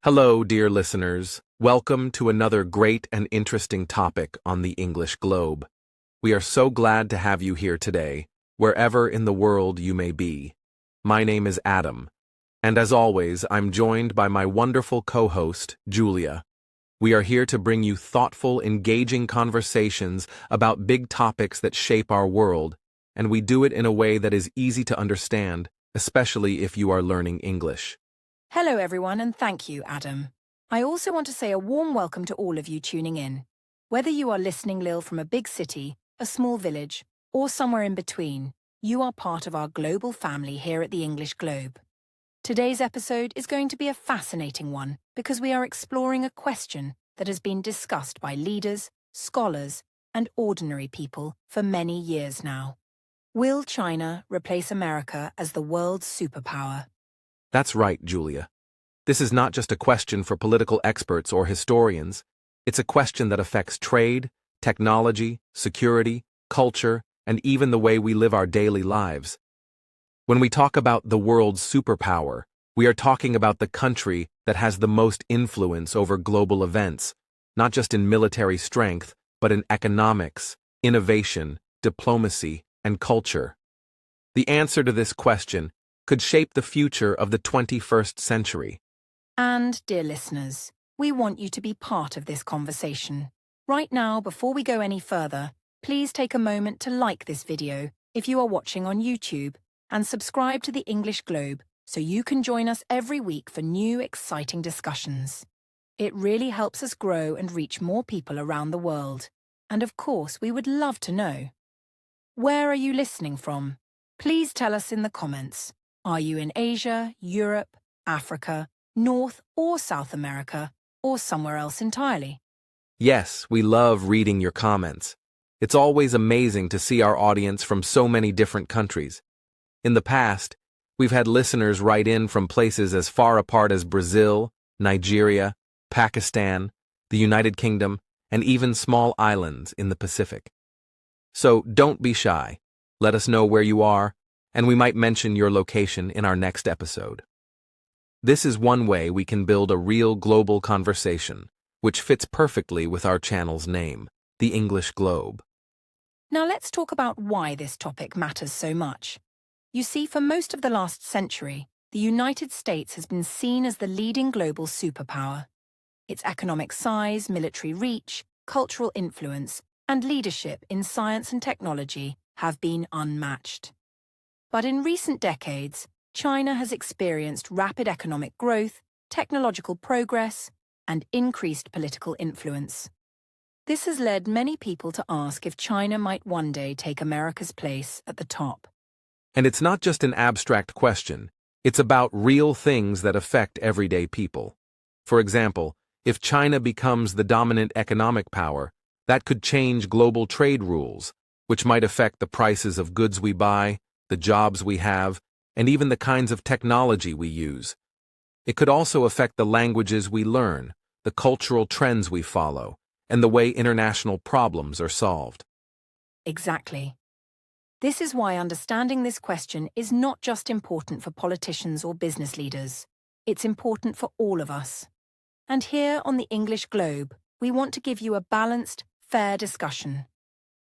Hello, dear listeners. Welcome to another great and interesting topic on the English globe. We are so glad to have you here today, wherever in the world you may be. My name is Adam, and as always, I'm joined by my wonderful co-host, Julia. We are here to bring you thoughtful, engaging conversations about big topics that shape our world, and we do it in a way that is easy to understand, especially if you are learning English. Hello everyone, and thank you, Adam. I also want to say a warm welcome to all of you tuning in. Whether you are listening from a big city, a small village, or somewhere in between, you are part of our global family here at the English Globe. Today's episode is going to be a fascinating one because we are exploring a question that has been discussed by leaders, scholars, and ordinary people for many years now. Will China replace America as the world's superpower? That's right, Julia. This is not just a question for political experts or historians. It's a question that affects trade, technology, security, culture, and even the way we live our daily lives. When we talk about the world's superpower, we are talking about the country that has the most influence over global events, not just in military strength, but in economics, innovation, diplomacy, and culture. The answer to this question could shape the future of the 21st century. And, dear listeners, we want you to be part of this conversation. Right now, before we go any further, please take a moment to like this video if you are watching on YouTube and subscribe to the English Globe so you can join us every week for new, exciting discussions. It really helps us grow and reach more people around the world. And of course, we would love to know. Where are you listening from? Please tell us in the comments. Are you in Asia, Europe, Africa, North or South America, or somewhere else entirely? Yes, we love reading your comments. It's always amazing to see our audience from so many different countries. In the past, we've had listeners write in from places as far apart as Brazil, Nigeria, Pakistan, the United Kingdom, and even small islands in the Pacific. So don't be shy. Let us know where you are, and we might mention your location in our next episode. This is one way we can build a real global conversation, which fits perfectly with our channel's name, the English Globe. Now let's talk about why this topic matters so much. You see, for most of the last century, the United States has been seen as the leading global superpower. Its economic size, military reach, cultural influence, and leadership in science and technology have been unmatched. But in recent decades, China has experienced rapid economic growth, technological progress, and increased political influence. This has led many people to ask if China might one day take America's place at the top. And it's not just an abstract question, it's about real things that affect everyday people. For example, if China becomes the dominant economic power, that could change global trade rules, which might affect the prices of goods we buy, the jobs we have, and even the kinds of technology we use. It could also affect the languages we learn, the cultural trends we follow, and the way international problems are solved. Exactly. This is why understanding this question is not just important for politicians or business leaders. It's important for all of us. And here on the English Globe, we want to give you a balanced, fair discussion.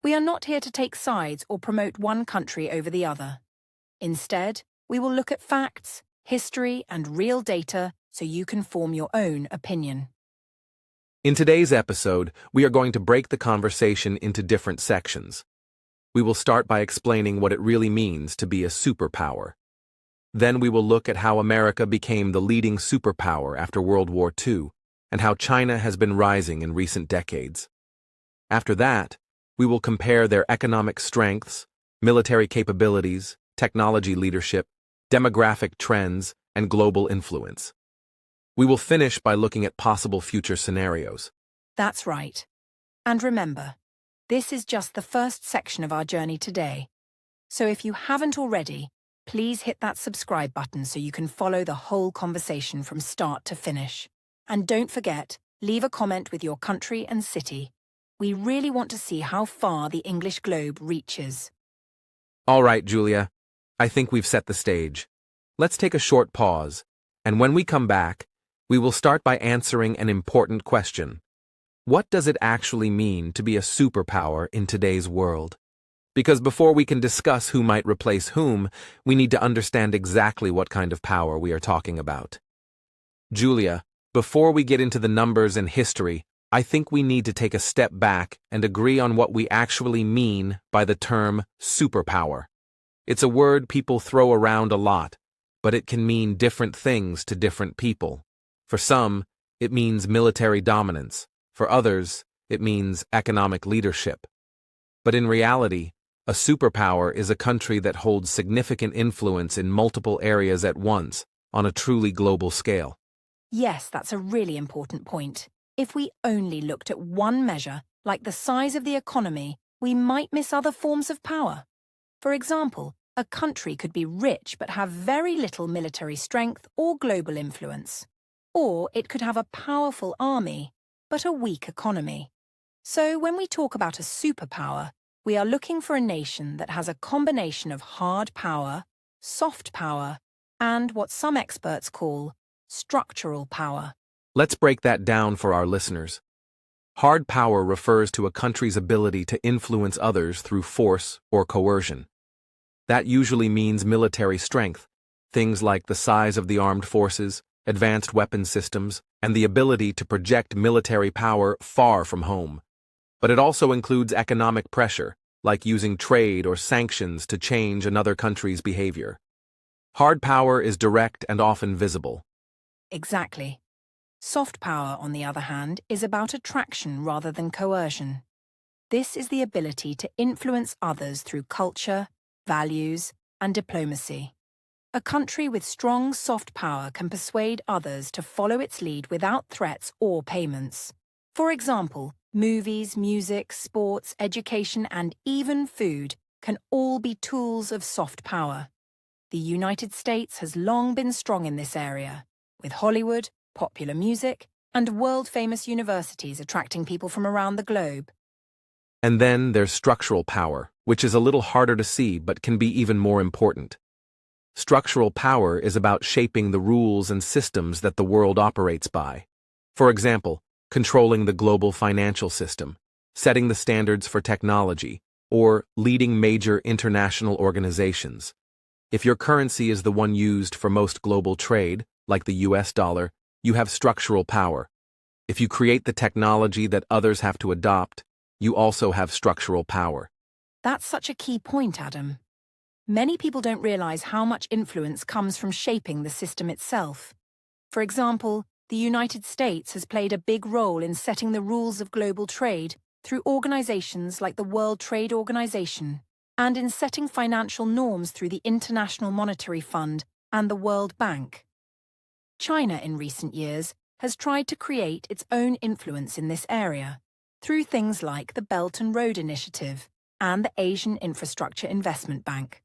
We are not here to take sides or promote one country over the other. Instead, we will look at facts, history, and real data so you can form your own opinion. In today's episode, we are going to break the conversation into different sections. We will start by explaining what it really means to be a superpower. Then we will look at how America became the leading superpower after World War II, and how China has been rising in recent decades. After that, we will compare their economic strengths, military capabilities, technology leadership, demographic trends, and global influence. We will finish by looking at possible future scenarios. That's right. And remember, this is just the first section of our journey today. So if you haven't already, please hit that subscribe button so you can follow the whole conversation from start to finish. And don't forget, leave a comment with your country and city. We really want to see how far the English Globe reaches. All right, Julia. I think we've set the stage. Let's take a short pause, and when we come back, We will start by answering an important question. What does it actually mean to be a superpower in today's world? Because before we can discuss who might replace whom, we need to understand exactly what kind of power we are talking about. Julia, before we get into the numbers and history, I think we need to take a step back and agree on what we actually mean by the term superpower. It's a word people throw around a lot, but it can mean different things to different people. For some, it means military dominance. For others, it means economic leadership. But in reality, a superpower is a country that holds significant influence in multiple areas at once, on a truly global scale. Yes, that's a really important point. If we only looked at one measure, like the size of the economy, we might miss other forms of power. For example, a country could be rich but have very little military strength or global influence. Or it could have a powerful army, but a weak economy. So when we talk about a superpower, we are looking for a nation that has a combination of hard power, soft power, and what some experts call structural power. Let's break that down for our listeners. Hard power refers to a country's ability to influence others through force or coercion. That usually means military strength, things like the size of the armed forces, advanced weapon systems, and the ability to project military power far from home. But it also includes economic pressure, like using trade or sanctions to change another country's behavior. Hard power is direct and often visible. Exactly. Soft power, on the other hand, is about attraction rather than coercion. This is the ability to influence others through culture, values, and diplomacy. A country with strong soft power can persuade others to follow its lead without threats or payments. For example, movies, music, sports, education, and even food can all be tools of soft power. The United States has long been strong in this area, with Hollywood, popular music, and world-famous universities attracting people from around the globe. And then there's structural power, which is a little harder to see but can be even more important. Structural power is about shaping the rules and systems that the world operates by. For example, controlling the global financial system, setting the standards for technology, or leading major international organizations. If your currency is the one used for most global trade, like the US dollar, you have structural power. If you create the technology that others have to adopt, you also have structural power. That's such a key point, Adam. Many people don't realize how much influence comes from shaping the system itself. For example, the United States has played a big role in setting the rules of global trade through organizations like the World Trade Organization, and in setting financial norms through the International Monetary Fund and the World Bank. China, in recent years, has tried to create its own influence in this area through things like the Belt and Road Initiative and the Asian Infrastructure Investment Bank.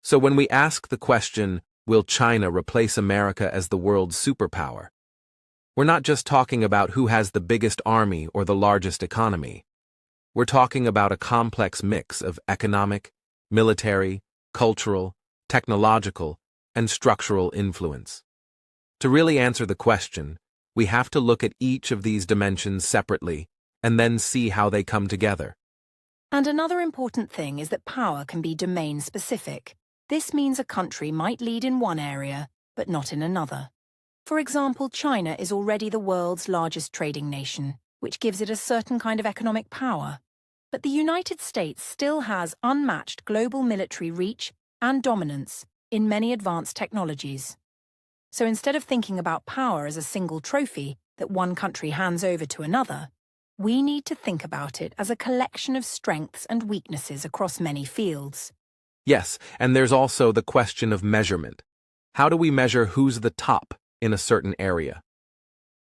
So when we ask the question, will China replace America as the world's superpower? We're not just talking about who has the biggest army or the largest economy. We're talking about a complex mix of economic, military, cultural, technological, and structural influence. To really answer the question, we have to look at each of these dimensions separately and then see how they come together. And another important thing is that power can be domain-specific. This means a country might lead in one area, but not in another. For example, China is already the world's largest trading nation, which gives it a certain kind of economic power. But the United States still has unmatched global military reach and dominance in many advanced technologies. So instead of thinking about power as a single trophy that one country hands over to another, we need to think about it as a collection of strengths and weaknesses across many fields. Yes, and there's also the question of measurement. How do we measure who's the top in a certain area?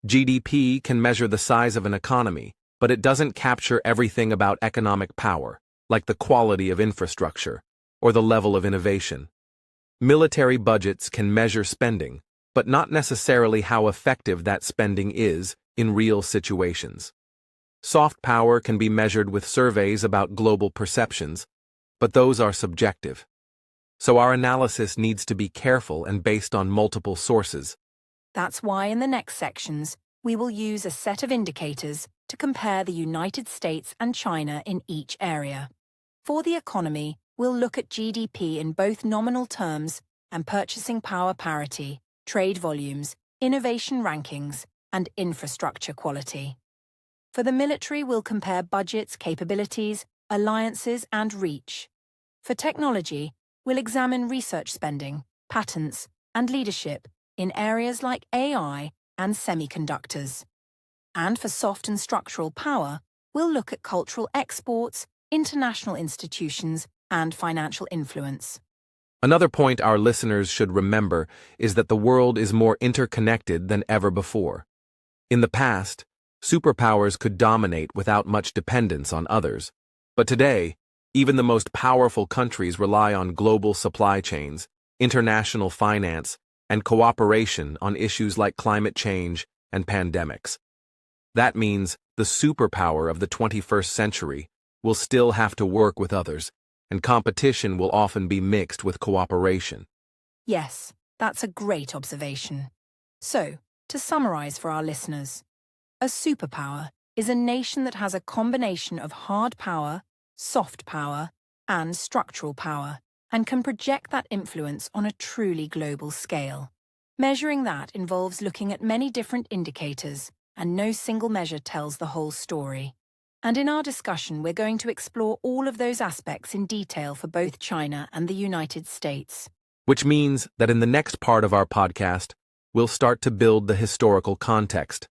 GDP can measure the size of an economy, but it doesn't capture everything about economic power, like the quality of infrastructure or the level of innovation. Military budgets can measure spending, but not necessarily how effective that spending is in real situations. Soft power can be measured with surveys about global perceptions, but those are subjective. So our analysis needs to be careful and based on multiple sources. That's why in the next sections, we will use a set of indicators to compare the United States and China in each area. For the economy, we'll look at GDP in both nominal terms and purchasing power parity, trade volumes, innovation rankings, and infrastructure quality. For the military, we'll compare budgets, capabilities, alliances, and reach. For technology, we'll examine research spending, patents, and leadership in areas like AI and semiconductors. And for soft and structural power, we'll look at cultural exports, international institutions, and financial influence. Another point our listeners should remember is that the world is more interconnected than ever before. In the past, superpowers could dominate without much dependence on others. But today, even the most powerful countries rely on global supply chains, international finance, and cooperation on issues like climate change and pandemics. That means the superpower of the 21st century will still have to work with others, and competition will often be mixed with cooperation. Yes, that's a great observation. So, to summarize for our listeners, a superpower is a nation that has a combination of hard power, soft power, and structural power, and can project that influence on a truly global scale. Measuring that involves looking at many different indicators, and no single measure tells the whole story. And in our discussion, we're going to explore all of those aspects in detail for both China and the United States. Which means that in the next part of our podcast, we'll start to build the historical context.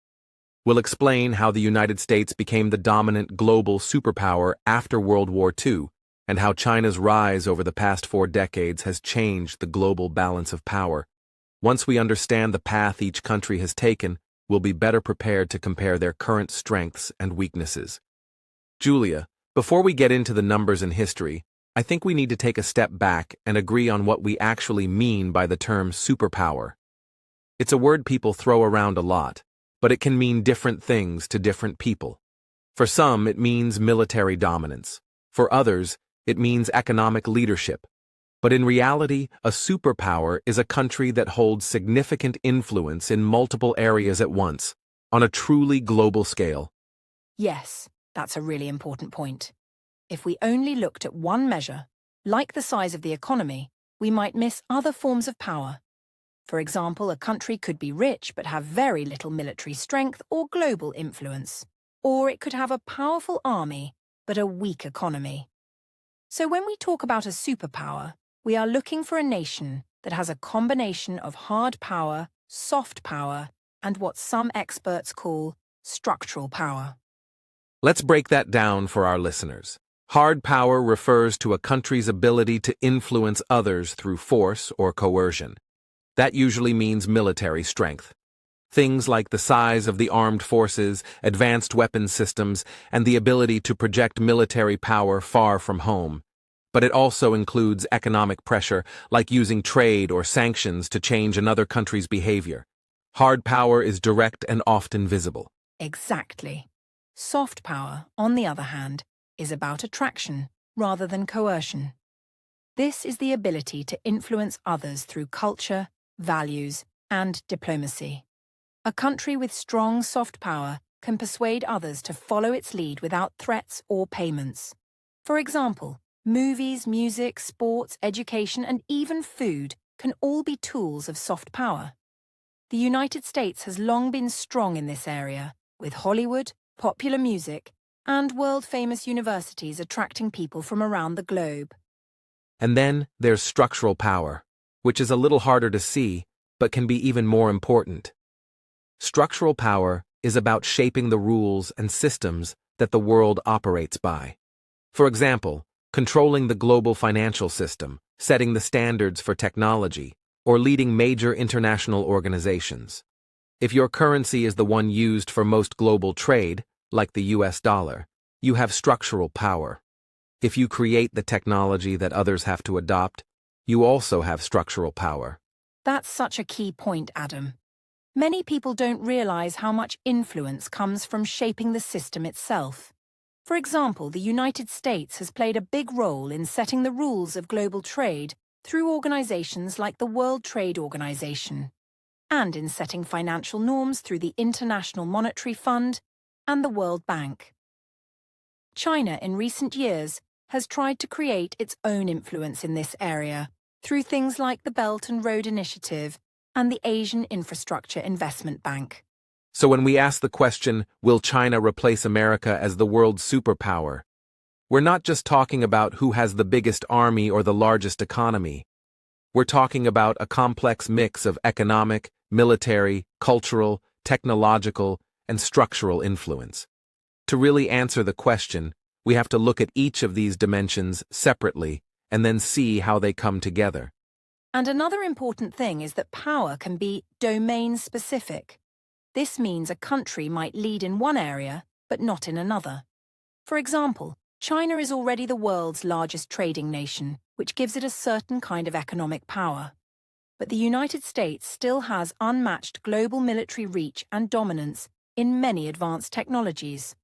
We'll explain how the United States became the dominant global superpower after World War II, and how China's rise over the past 4 decades has changed the global balance of power. Once we understand the path each country has taken, we'll be better prepared to compare their current strengths and weaknesses. Julia, before we get into the numbers and history, I think we need to take a step back and agree on what we actually mean by the term superpower. It's a word people throw around a lot, but it can mean different things to different people. For some, it means military dominance. For others, it means economic leadership. But in reality, a superpower is a country that holds significant influence in multiple areas at once, on a truly global scale. Yes, that's a really important point. If we only looked at one measure, like the size of the economy, we might miss other forms of power. For example, a country could be rich but have very little military strength or global influence. Or it could have a powerful army but a weak economy. So when we talk about a superpower, we are looking for a nation that has a combination of hard power, soft power, and what some experts call structural power. Let's break that down for our listeners. Hard power refers to a country's ability to influence others through force or coercion. That usually means military strength. Things like the size of the armed forces, advanced weapons systems, and the ability to project military power far from home. But it also includes economic pressure, like using trade or sanctions to change another country's behavior. Hard power is direct and often visible. Exactly. Soft power, on the other hand, is about attraction rather than coercion. This is the ability to influence others through culture, values, and diplomacy. A country with strong soft power can persuade others to follow its lead without threats or payments. For example, movies, music, sports, education, and even food can all be tools of soft power. The United States has long been strong in this area, with Hollywood, popular music, and world-famous universities attracting people from around the globe. And then there's structural power, which is a little harder to see, but can be even more important. Structural power is about shaping the rules and systems that the world operates by. For example, controlling the global financial system, setting the standards for technology, or leading major international organizations. If your currency is the one used for most global trade, like the US dollar, you have structural power. If you create the technology that others have to adopt, you also have structural power. That's such a key point, Adam. Many people don't realize how much influence comes from shaping the system itself. For example, the United States has played a big role in setting the rules of global trade through organizations like the World Trade Organization. and in setting financial norms through the International Monetary Fund and the World Bank. China, in recent years, has tried to create its own influence in this area through things like the Belt and Road Initiative and the Asian Infrastructure Investment Bank. So when we ask the question, will China replace America as the world's superpower? We're not just talking about who has the biggest army or the largest economy. We're talking about a complex mix of economic, military, cultural, technological, and structural influence. To really answer the question, we have to look at each of these dimensions separately and then see how they come together. And another important thing is that power can be domain-specific. This means a country might lead in one area, but not in another. For example, China is already the world's largest trading nation, which gives it a certain kind of economic power. But the United States still has unmatched global military reach and dominance in many advanced technologies.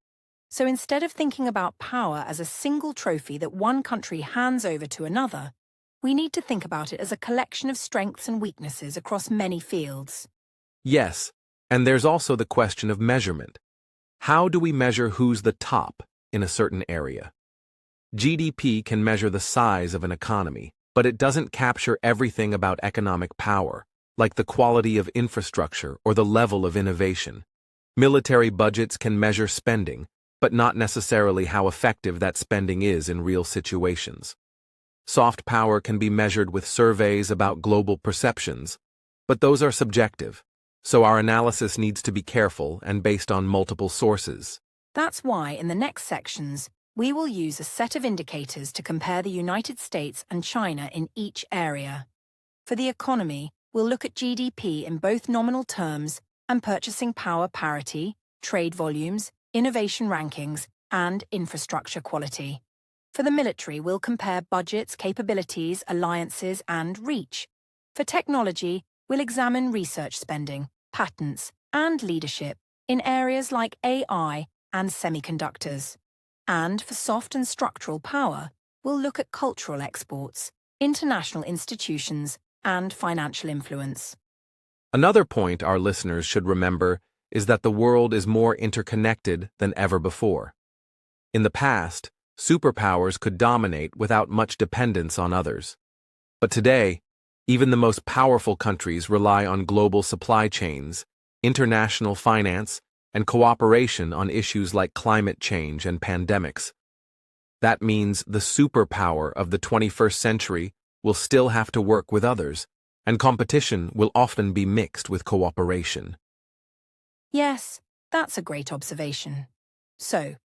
So instead of thinking about power as a single trophy that one country hands over to another, we need to think about it as a collection of strengths and weaknesses across many fields. Yes, and there's also the question of measurement. How do we measure who's the top in a certain area? GDP can measure the size of an economy, but it doesn't capture everything about economic power, like the quality of infrastructure or the level of innovation. Military budgets can measure spending, but not necessarily how effective that spending is in real situations. Soft power can be measured with surveys about global perceptions, but those are subjective, so our analysis needs to be careful and based on multiple sources. That's why in the next sections, we will use a set of indicators to compare the United States and China in each area. For the economy, we'll look at GDP in both nominal terms and purchasing power parity, trade volumes, innovation rankings, and infrastructure quality. For the military, we'll compare budgets, capabilities, alliances, and reach. For technology, we'll examine research spending, patents, and leadership in areas like AI and semiconductors. And for soft and structural power, we'll look at cultural exports, international institutions, and financial influence. Another point our listeners should remember is that the world is more interconnected than ever before. In the past, superpowers could dominate without much dependence on others. But today, even the most powerful countries rely on global supply chains, international finance, and cooperation on issues like climate change and pandemics. That means the superpower of the 21st century will still have to work with others, and competition will often be mixed with cooperation. Yes, that's a great observation. So,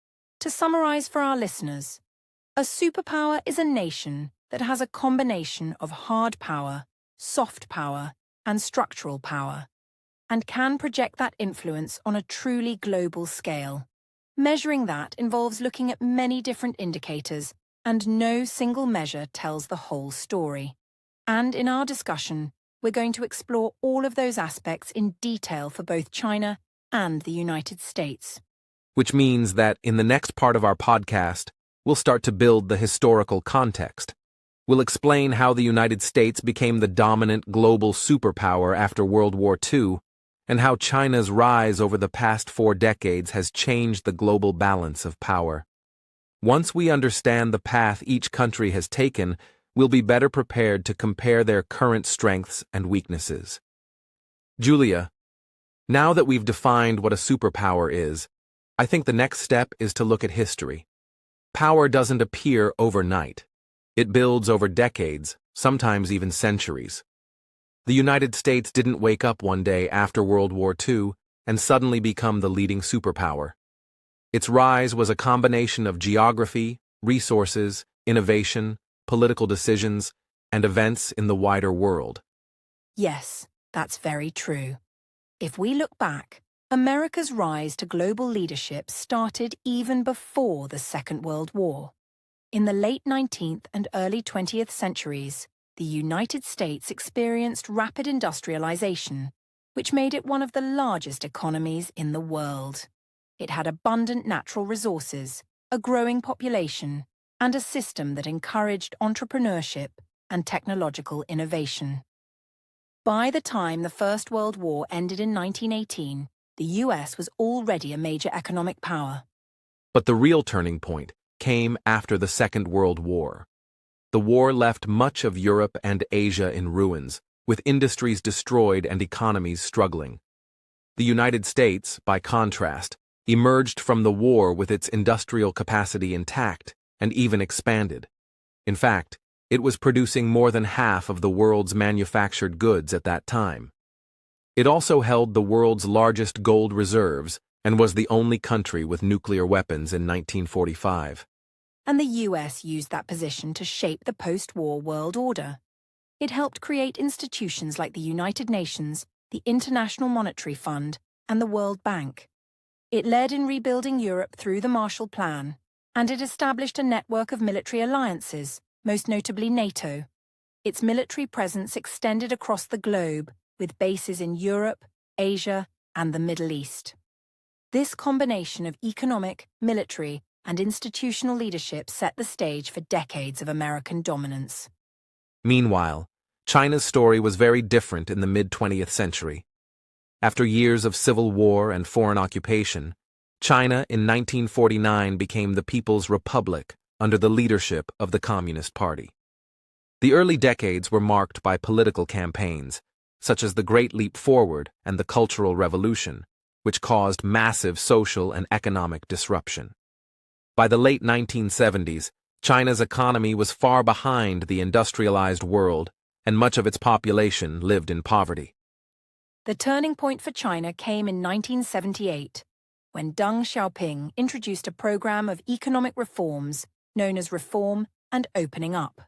to summarize for our listeners, a superpower is a nation that has a combination of hard power, soft power, and structural power, and can project that influence on a truly global scale. Measuring that involves looking at many different indicators, and no single measure tells the whole story. And in our discussion, we're going to explore all of those aspects in detail for both China and the United States. Which means that in the next part of our podcast, we'll start to build the historical context. We'll explain how the United States became the dominant global superpower after World War II, and how China's rise over the past 4 decades has changed the global balance of power. Once we understand the path each country has taken, we'll be better prepared to compare their current strengths and weaknesses. Julia, now that we've defined what a superpower is, I think the next step is to look at history. Power doesn't appear overnight. It builds over decades, sometimes even centuries. The United States didn't wake up one day after World War II and suddenly become the leading superpower. Its rise was a combination of geography, resources, innovation, political decisions, and events in the wider world. Yes, that's very true. If we look back, America's rise to global leadership started even before the Second World War. In the late 19th and early 20th centuries, the United States experienced rapid industrialization, which made it one of the largest economies in the world. It had abundant natural resources, a growing population, and a system that encouraged entrepreneurship and technological innovation. By the time the First World War ended in 1918, the US was already a major economic power. But the real turning point came after the Second World War. The war left much of Europe and Asia in ruins, with industries destroyed and economies struggling. The United States, by contrast, emerged from the war with its industrial capacity intact and even expanded. In fact, it was producing more than half of the world's manufactured goods at that time. It also held the world's largest gold reserves and was the only country with nuclear weapons in 1945. And the US used that position to shape the post-war world order. It helped create institutions like the United Nations, the International Monetary Fund, and the World Bank. It led in rebuilding Europe through the Marshall Plan, and it established a network of military alliances, most notably NATO. Its military presence extended across the globe, with bases in Europe, Asia, and the Middle East. This combination of economic, military, and institutional leadership set the stage for decades of American dominance. Meanwhile, China's story was very different in the mid-20th century. After years of civil war and foreign occupation, China in 1949 became the People's Republic under the leadership of the Communist Party. The early decades were marked by political campaigns, such as the Great Leap Forward and the Cultural Revolution, which caused massive social and economic disruption. By the late 1970s, China's economy was far behind the industrialized world, and much of its population lived in poverty. The turning point for China came in 1978, when Deng Xiaoping introduced a program of economic reforms known as Reform and Opening Up.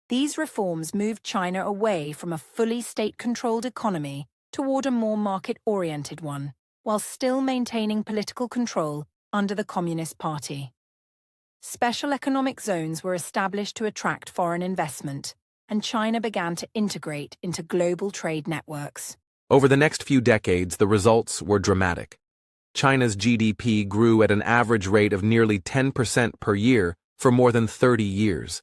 These reforms moved China away from a fully state-controlled economy toward a more market-oriented one, while still maintaining political control under the Communist Party. Special economic zones were established to attract foreign investment, and China began to integrate into global trade networks. Over the next few decades, the results were dramatic. China's GDP grew at an average rate of nearly 10% per year for more than 30 years.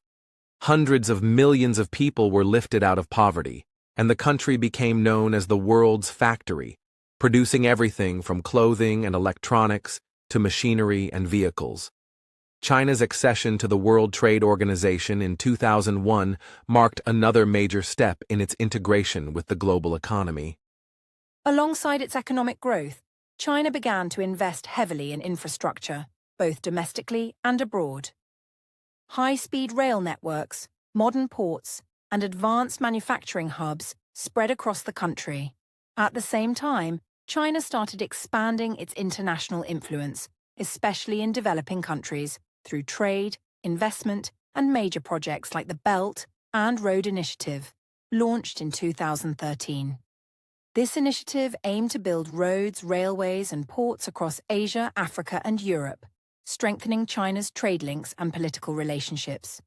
Hundreds of millions of people were lifted out of poverty, and the country became known as the world's factory, producing everything from clothing and electronics to machinery and vehicles. China's accession to the World Trade Organization in 2001 marked another major step in its integration with the global economy. Alongside its economic growth, China began to invest heavily in infrastructure, both domestically and abroad. High-speed rail networks, modern ports, and advanced manufacturing hubs spread across the country. At the same time, China started expanding its international influence, especially in developing countries, through trade, investment, and major projects like the Belt and Road Initiative, launched in 2013. This initiative aimed to build roads, railways, and ports across Asia, Africa, and Europe, strengthening China's trade links and political relationships.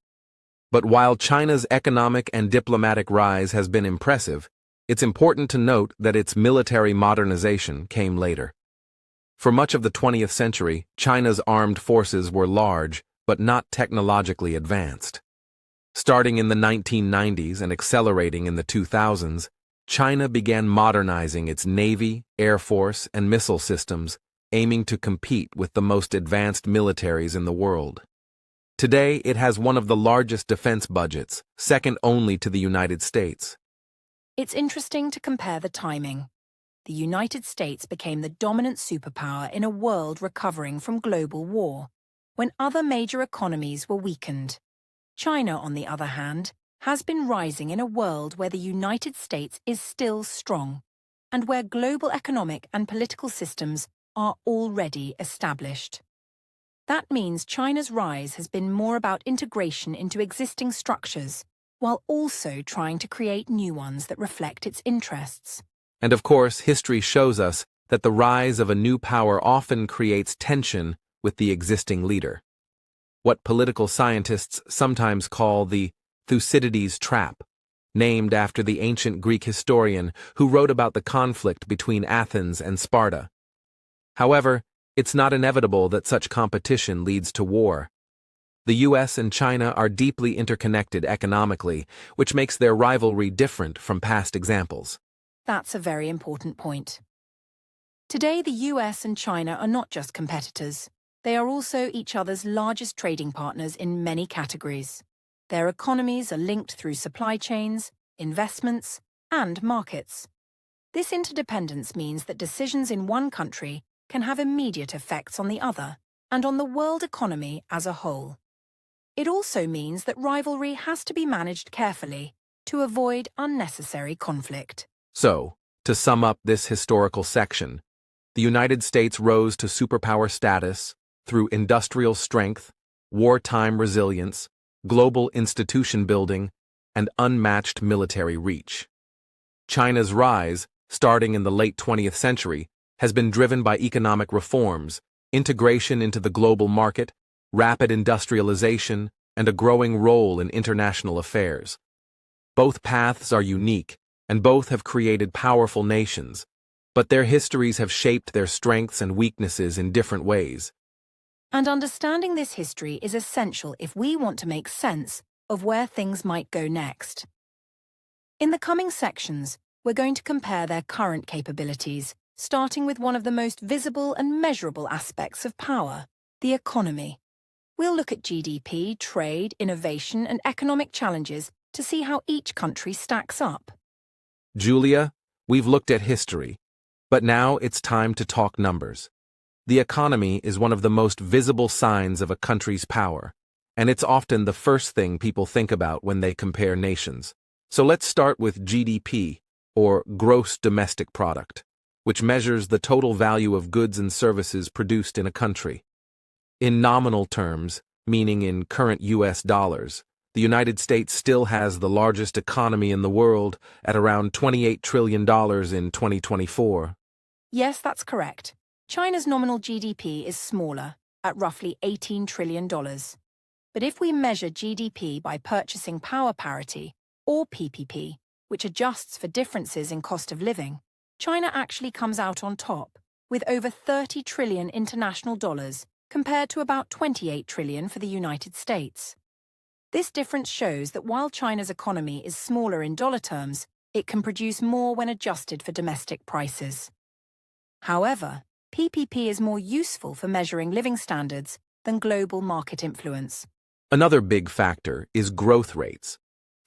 But while China's economic and diplomatic rise has been impressive, it's important to note that its military modernization came later. For much of the 20th century, China's armed forces were large, but not technologically advanced. Starting in the 1990s and accelerating in the 2000s, China began modernizing its navy, air force, and missile systems, aiming to compete with the most advanced militaries in the world. Today, it has one of the largest defense budgets, second only to the United States. It's interesting to compare the timing. The United States became the dominant superpower in a world recovering from global war, when other major economies were weakened. China, on the other hand, has been rising in a world where the United States is still strong, and where global economic and political systems are already established. That means China's rise has been more about integration into existing structures, while also trying to create new ones that reflect its interests. And of course, history shows us that the rise of a new power often creates tension with the existing leader. What political scientists sometimes call the Thucydides trap, named after the ancient Greek historian who wrote about the conflict between Athens and Sparta. However, it's not inevitable that such competition leads to war. The US and China are deeply interconnected economically, which makes their rivalry different from past examples. That's a very important point. Today, the US and China are not just competitors. They are also each other's largest trading partners in many categories. Their economies are linked through supply chains, investments, and markets. This interdependence means that decisions in one country can have immediate effects on the other and on the world economy as a whole. It also means that rivalry has to be managed carefully to avoid unnecessary conflict. So, to sum up this historical section, the United States rose to superpower status through industrial strength, wartime resilience, global institution building, and unmatched military reach. China's rise, starting in the late 20th century, has been driven by economic reforms, integration into the global market, rapid industrialization, and a growing role in international affairs. Both paths are unique, and both have created powerful nations, but their histories have shaped their strengths and weaknesses in different ways. And understanding this history is essential if we want to make sense of where things might go next. In the coming sections, we're going to compare their current capabilities, starting with one of the most visible and measurable aspects of power, the economy. We'll look at GDP, trade, innovation, and economic challenges to see how each country stacks up. Julia, we've looked at history, but now it's time to talk numbers. The economy is one of the most visible signs of a country's power, and it's often the first thing people think about when they compare nations. So let's start with GDP, or Gross Domestic Product, which measures the total value of goods and services produced in a country. In nominal terms, meaning in current US dollars, the United States still has the largest economy in the world at around $28 trillion in 2024. Yes, that's correct. China's nominal GDP is smaller, at roughly $18 trillion. But if we measure GDP by purchasing power parity, or PPP, which adjusts for differences in cost of living, China actually comes out on top, with over 30 trillion international dollars compared to about 28 trillion for the United States. This difference shows that while China's economy is smaller in dollar terms, it can produce more when adjusted for domestic prices. However, PPP is more useful for measuring living standards than global market influence. Another big factor is growth rates.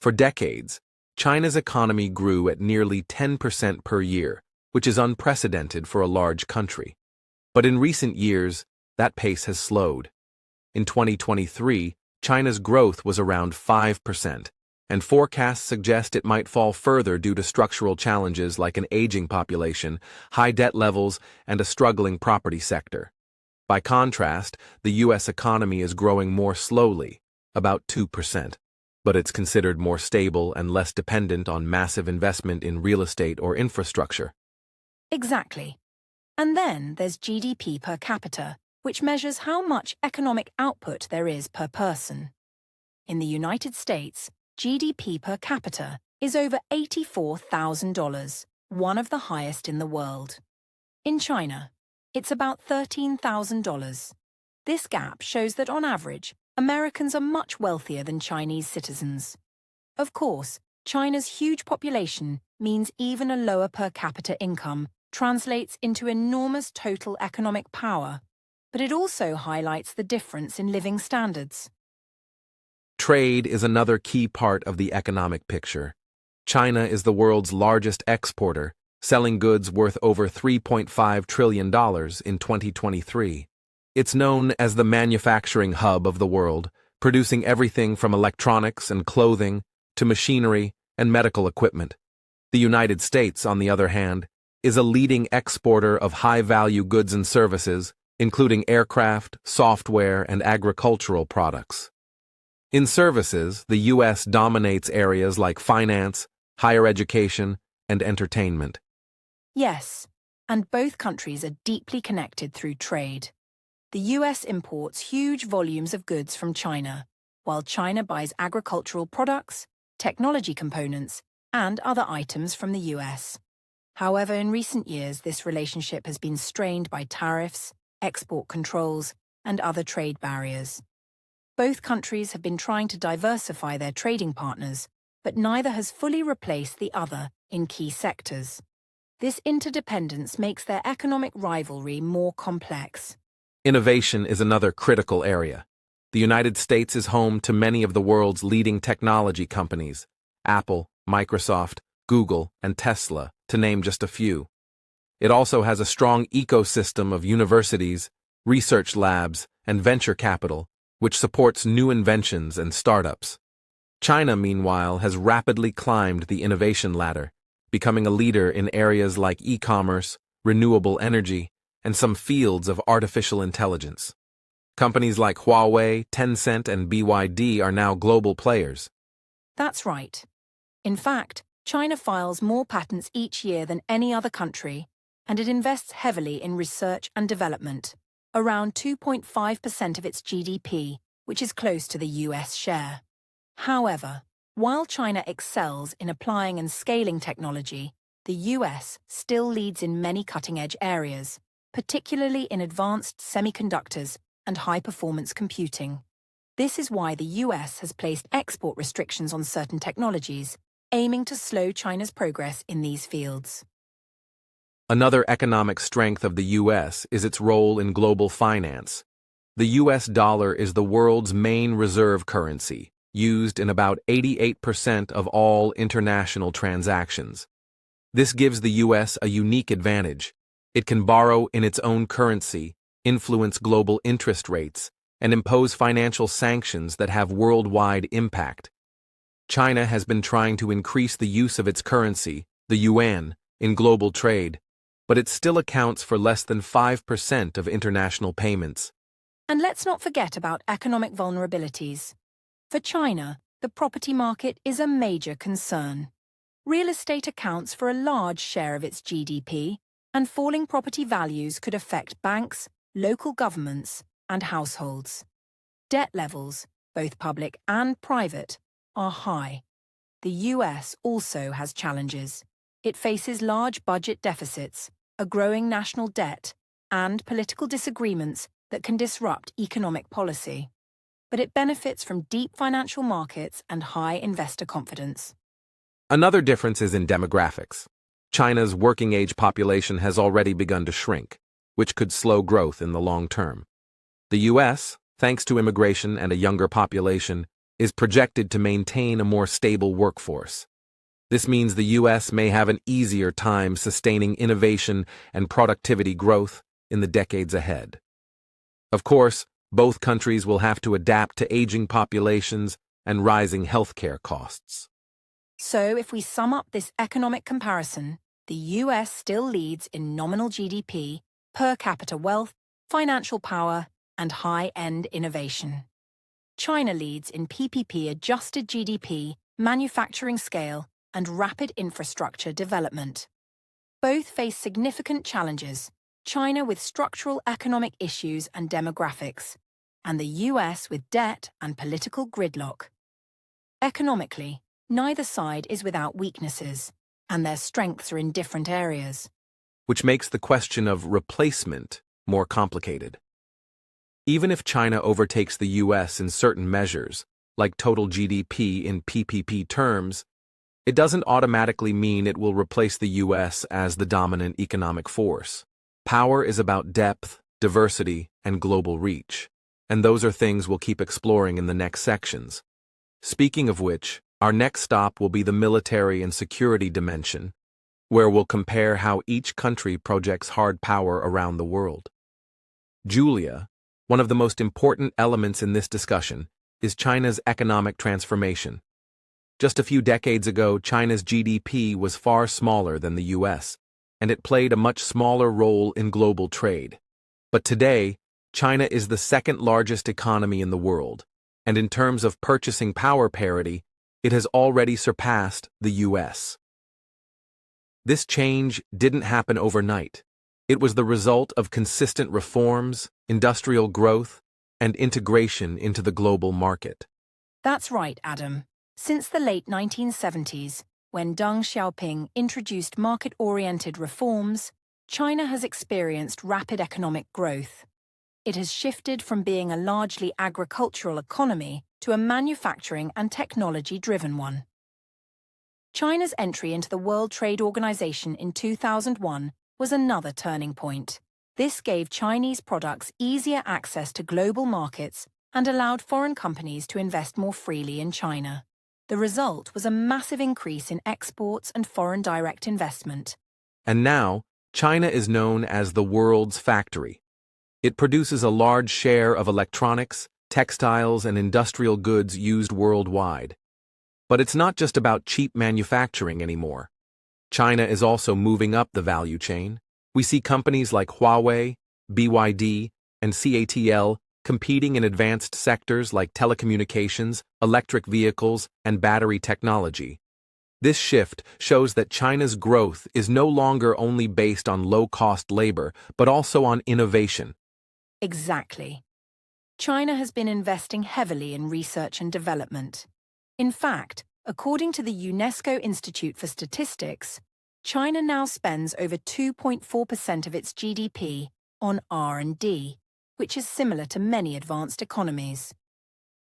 For decades, China's economy grew at nearly 10% per year, which is unprecedented for a large country. But in recent years, that pace has slowed. In 2023, China's growth was around 5%, and forecasts suggest it might fall further due to structural challenges like an aging population, high debt levels, and a struggling property sector. By contrast, the U.S. economy is growing more slowly, about 2%, but it's considered more stable and less dependent on massive investment in real estate or infrastructure. Exactly. And then there's GDP per capita, which measures how much economic output there is per person. In the United States, GDP per capita is over $84,000, one of the highest in the world. In China, it's about $13,000. This gap shows that on average, Americans are much wealthier than Chinese citizens. Of course, China's huge population means even a lower per capita income translates into enormous total economic power, but it also highlights the difference in living standards. Trade is another key part of the economic picture. China is the world's largest exporter, selling goods worth over $3.5 trillion in 2023. It's known as the manufacturing hub of the world, producing everything from electronics and clothing to machinery and medical equipment. The United States, on the other hand, is a leading exporter of high-value goods and services, including aircraft, software, and agricultural products. In services, the U.S. dominates areas like finance, higher education, and entertainment. Yes, and both countries are deeply connected through trade. The U.S. imports huge volumes of goods from China, while China buys agricultural products, technology components, and other items from the U.S. However, in recent years, this relationship has been strained by tariffs, export controls, and other trade barriers. Both countries have been trying to diversify their trading partners, but neither has fully replaced the other in key sectors. This interdependence makes their economic rivalry more complex. Innovation is another critical area. The United States is home to many of the world's leading technology companies: Apple, Microsoft, Google, and Tesla, to name just a few. It also has a strong ecosystem of universities, research labs, and venture capital, which supports new inventions and startups. China, meanwhile, has rapidly climbed the innovation ladder, becoming a leader in areas like e-commerce, renewable energy, and some fields of artificial intelligence. Companies like Huawei, Tencent, and BYD are now global players. That's right. In fact, China files more patents each year than any other country, and it invests heavily in research and development, around 2.5% of its GDP, which is close to the US share. However, while China excels in applying and scaling technology, the US still leads in many cutting-edge areas, particularly in advanced semiconductors and high-performance computing. This is why the US has placed export restrictions on certain technologies, aiming to slow China's progress in these fields. Another economic strength of the U.S. is its role in global finance. The U.S. dollar is the world's main reserve currency, used in about 88% of all international transactions. This gives the U.S. a unique advantage. It can borrow in its own currency, influence global interest rates, and impose financial sanctions that have worldwide impact. China has been trying to increase the use of its currency, the yuan, in global trade, but it still accounts for less than 5% of international payments. And let's not forget about economic vulnerabilities. For China, the property market is a major concern. Real estate accounts for a large share of its GDP, and falling property values could affect banks, local governments, and households. Debt levels, both public and private, are high. The US also has challenges. It faces large budget deficits, a growing national debt, and political disagreements that can disrupt economic policy. But it benefits from deep financial markets and high investor confidence. Another difference is in demographics. China's working-age population has already begun to shrink, which could slow growth in the long term. The U.S., thanks to immigration and a younger population, is projected to maintain a more stable workforce. This means the U.S. may have an easier time sustaining innovation and productivity growth in the decades ahead. Of course, both countries will have to adapt to aging populations and rising healthcare costs. So, if we sum up this economic comparison, the US still leads in nominal GDP, per capita wealth, financial power, and high-end innovation. China leads in PPP-adjusted GDP, manufacturing scale, and rapid infrastructure development. Both face significant challenges, China with structural economic issues and demographics, and the US with debt and political gridlock. Economically, neither side is without weaknesses, and their strengths are in different areas. Which makes the question of replacement more complicated. Even if China overtakes the U.S. in certain measures, like total GDP in PPP terms, it doesn't automatically mean it will replace the U.S. as the dominant economic force. Power is about depth, diversity, and global reach, and those are things we'll keep exploring in the next sections. Speaking of which, our next stop will be the military and security dimension, where we'll compare how each country projects hard power around the world. Julia, one of the most important elements in this discussion, is China's economic transformation. Just a few decades ago, China's GDP was far smaller than the U.S., and it played a much smaller role in global trade. But today, China is the second largest economy in the world, and in terms of purchasing power parity, it has already surpassed the U.S. This change didn't happen overnight. It was the result of consistent reforms, industrial growth, and integration into the global market. That's right, Adam. Since the late 1970s, when Deng Xiaoping introduced market-oriented reforms, China has experienced rapid economic growth. It has shifted from being a largely agricultural economy to a manufacturing and technology-driven one. China's entry into the World Trade Organization in 2001 was another turning point. This gave Chinese products easier access to global markets and allowed foreign companies to invest more freely in China. The result was a massive increase in exports and foreign direct investment. And now, China is known as the world's factory. It produces a large share of electronics, textiles, and industrial goods used worldwide. But it's not just about cheap manufacturing anymore. China is also moving up the value chain. We see companies like Huawei, BYD, and CATL competing in advanced sectors like telecommunications, electric vehicles, and battery technology. This shift shows that China's growth is no longer only based on low-cost labor, but also on innovation. Exactly. China has been investing heavily in research and development. In fact, according to the UNESCO Institute for Statistics, China now spends over 2.4% of its GDP on R&D, which is similar to many advanced economies.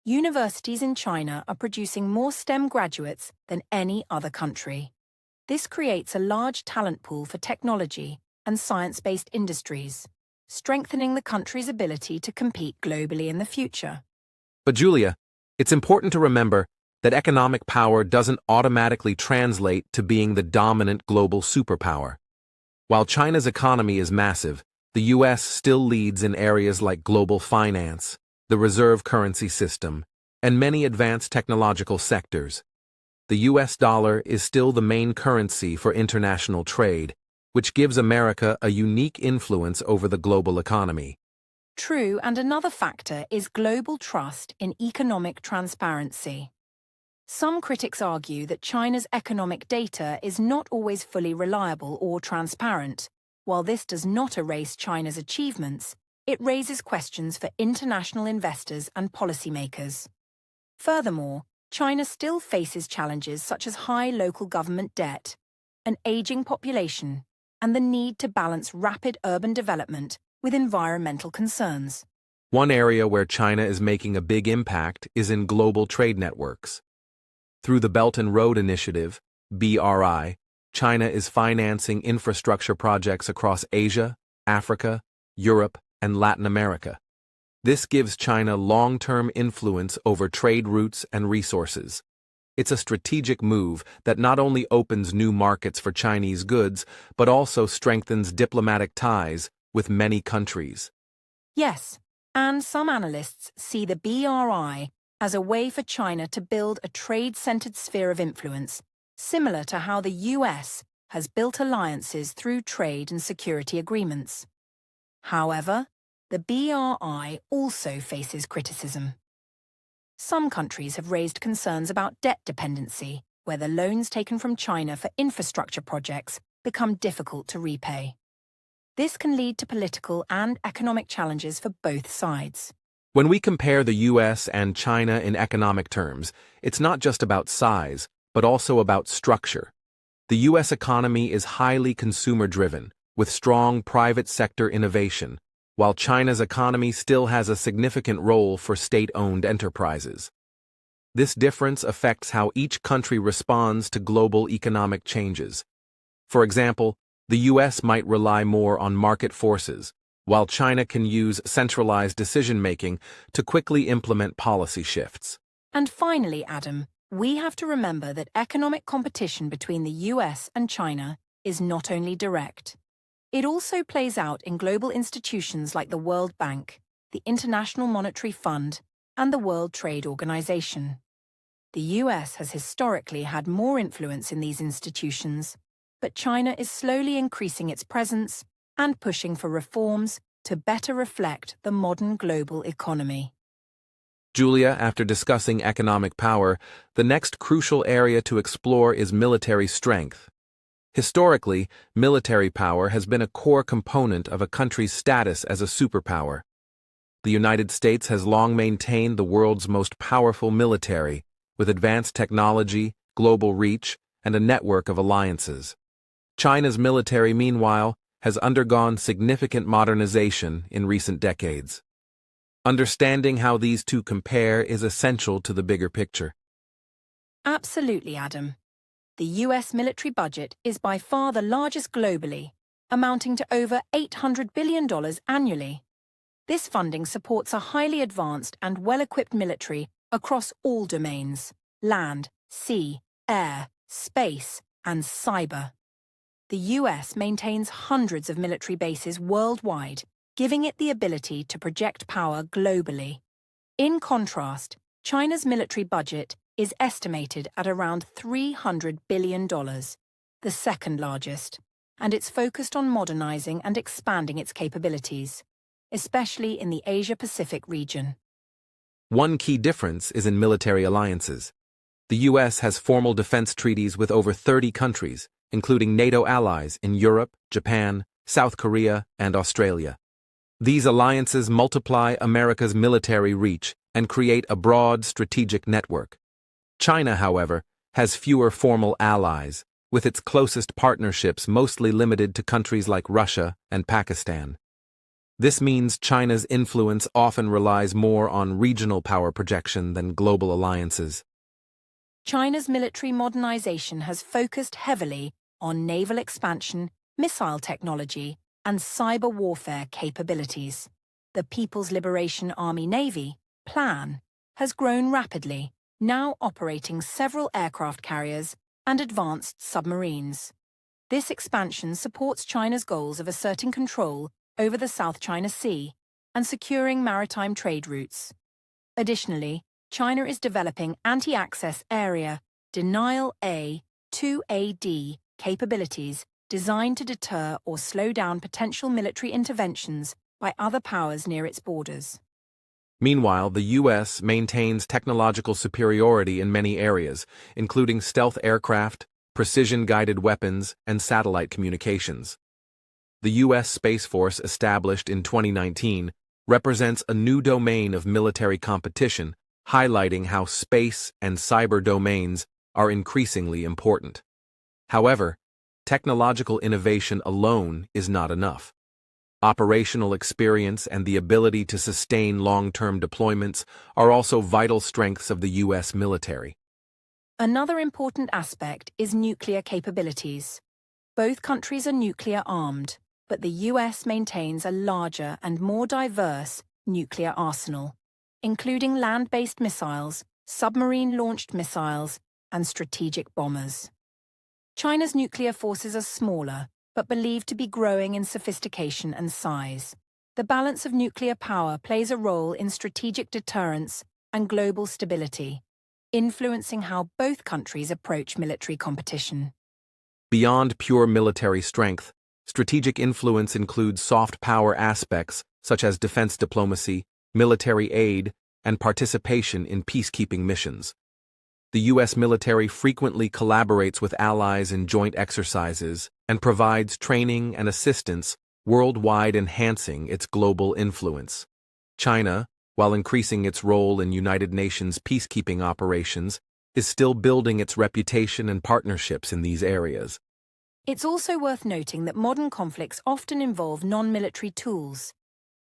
Universities in China are producing more STEM graduates than any other country. This creates a large talent pool for technology and science-based industries, strengthening the country's ability to compete globally in the future. But Julia, it's important to remember that economic power doesn't automatically translate to being the dominant global superpower. While China's economy is massive, the U.S. still leads in areas like global finance, the reserve currency system, and many advanced technological sectors. The U.S. dollar is still the main currency for international trade, which gives America a unique influence over the global economy. True, and another factor is global trust in economic transparency. Some critics argue that China's economic data is not always fully reliable or transparent. While this does not erase China's achievements, it raises questions for international investors and policymakers. Furthermore, China still faces challenges such as high local government debt, an aging population, and the need to balance rapid urban development with environmental concerns. One area where China is making a big impact is in global trade networks. Through the Belt and Road Initiative, BRI, China is financing infrastructure projects across Asia, Africa, Europe, and Latin America. This gives China long-term influence over trade routes and resources. It's a strategic move that not only opens new markets for Chinese goods, but also strengthens diplomatic ties with many countries. Yes, and some analysts see the BRI as a way for China to build a trade-centered sphere of influence, similar to how the US has built alliances through trade and security agreements. However, the BRI also faces criticism. Some countries have raised concerns about debt dependency, where the loans taken from China for infrastructure projects become difficult to repay. This can lead to political and economic challenges for both sides. When we compare the US and China in economic terms, it's not just about size, but also about structure. The US economy is highly consumer-driven, with strong private sector innovation, while China's economy still has a significant role for state-owned enterprises. This difference affects how each country responds to global economic changes. For example, the US might rely more on market forces, while China can use centralized decision-making to quickly implement policy shifts. And finally, Adam, we have to remember that economic competition between the US and China is not only direct. It also plays out in global institutions like the World Bank, the International Monetary Fund, and the World Trade Organization. The US has historically had more influence in these institutions, but China is slowly increasing its presence and pushing for reforms to better reflect the modern global economy. Julia, after discussing economic power, the next crucial area to explore is military strength. Historically, military power has been a core component of a country's status as a superpower. The United States has long maintained the world's most powerful military, with advanced technology, global reach, and a network of alliances. China's military, meanwhile, has undergone significant modernization in recent decades. Understanding how these two compare is essential to the bigger picture. Absolutely, Adam. The US military budget is by far the largest globally, amounting to over $800 billion annually. This funding supports a highly advanced and well-equipped military across all domains: land, sea, air, space, and cyber. The US maintains hundreds of military bases worldwide, giving it the ability to project power globally. In contrast, China's military budget is estimated at around $300 billion, the second largest, and it's focused on modernizing and expanding its capabilities, especially in the Asia-Pacific region. One key difference is in military alliances. The US has formal defense treaties with over 30 countries, including NATO allies in Europe, Japan, South Korea, and Australia. These alliances multiply America's military reach and create a broad strategic network. China, however, has fewer formal allies, with its closest partnerships mostly limited to countries like Russia and Pakistan. This means China's influence often relies more on regional power projection than global alliances. China's military modernization has focused heavily on naval expansion, missile technology, and cyber warfare capabilities. The People's Liberation Army Navy, PLAN, has grown rapidly, now operating several aircraft carriers and advanced submarines. This expansion supports China's goals of asserting control over the South China Sea and securing maritime trade routes. Additionally, China is developing anti-access area Denial A 2AD capabilities designed to deter or slow down potential military interventions by other powers near its borders. Meanwhile, the US maintains technological superiority in many areas, including stealth aircraft, precision-guided weapons, and satellite communications. The US Space Force, established in 2019, represents a new domain of military competition, highlighting how space and cyber domains are increasingly important. However, technological innovation alone is not enough. Operational experience and the ability to sustain long-term deployments are also vital strengths of the US military. Another important aspect is nuclear capabilities. Both countries are nuclear-armed, but the US maintains a larger and more diverse nuclear arsenal, including land-based missiles, submarine-launched missiles, and strategic bombers. China's nuclear forces are smaller, but believed to be growing in sophistication and size. The balance of nuclear power plays a role in strategic deterrence and global stability, influencing how both countries approach military competition. Beyond pure military strength, strategic influence includes soft power aspects such as defense diplomacy, military aid, and participation in peacekeeping missions. The US military frequently collaborates with allies in joint exercises and provides training and assistance worldwide, enhancing its global influence. China, while increasing its role in United Nations peacekeeping operations, is still building its reputation and partnerships in these areas. It's also worth noting that modern conflicts often involve non-military tools.